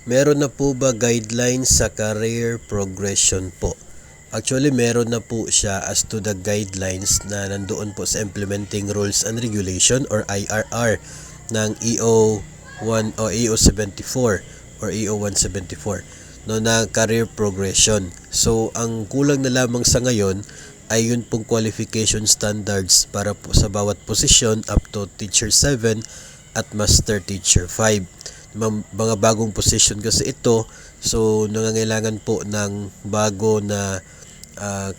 Meron na po ba guidelines sa career progression po? Actually, meron na po siya as to the guidelines na nandoon po sa Implementing Rules and Regulation or IRR ng EO1 o EO74 or EO174 no, na career progression. So, ang kulang na lamang sa ngayon ay yun pong qualification standards para po sa bawat posisyon up to Teacher 7 at Master Teacher 5. Mga bagong position kasi ito, so nangangailangan po ng bago na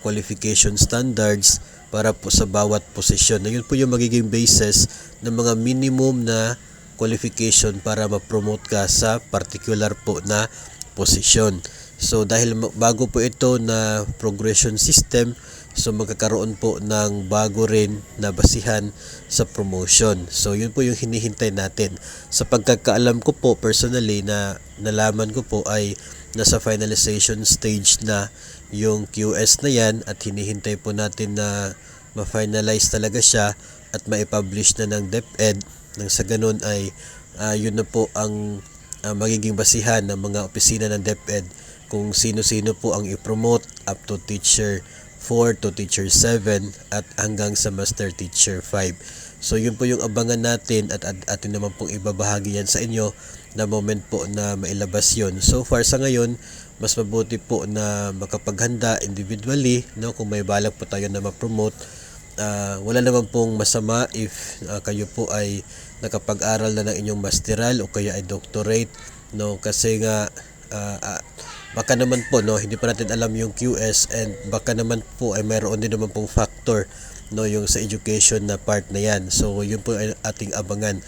qualification standards para po sa bawat posisyon. Na yun po yung magiging basis ng mga minimum na qualification para ma-promote ka sa particular po na posisyon. So dahil bago po ito na progression system, so magkakaroon po ng bago rin na basihan sa promotion. So yun po yung hinihintay natin. Sa pagkakaalam ko po personally na nalaman ko po ay nasa finalization stage na yung QS na yan at hinihintay po natin na ma-finalize talaga siya at ma-publish na ng DepEd. Nang sa ganun ay yun na po ang magiging basihan ng mga opisina ng DepEd kung sino-sino po ang i-promote up to Teacher 4 to Teacher 7 at hanggang sa Master Teacher 5. So yun po yung abangan natin at atin naman pong ibabahagi yan sa inyo na moment po na mailabas yun. So far sa ngayon, mas mabuti po na makapaghanda individually, no, kung may balak po tayo na ma-promote. Wala naman pong masama if kayo po ay nakapag-aral na ng inyong masteral o kaya ay doctorate, no, kasi nga baka naman po, no, hindi pa natin alam yung QS and baka naman po ay mayroon din naman pong factor, no, yung sa education na part na yan. So yun po ay ating abangan.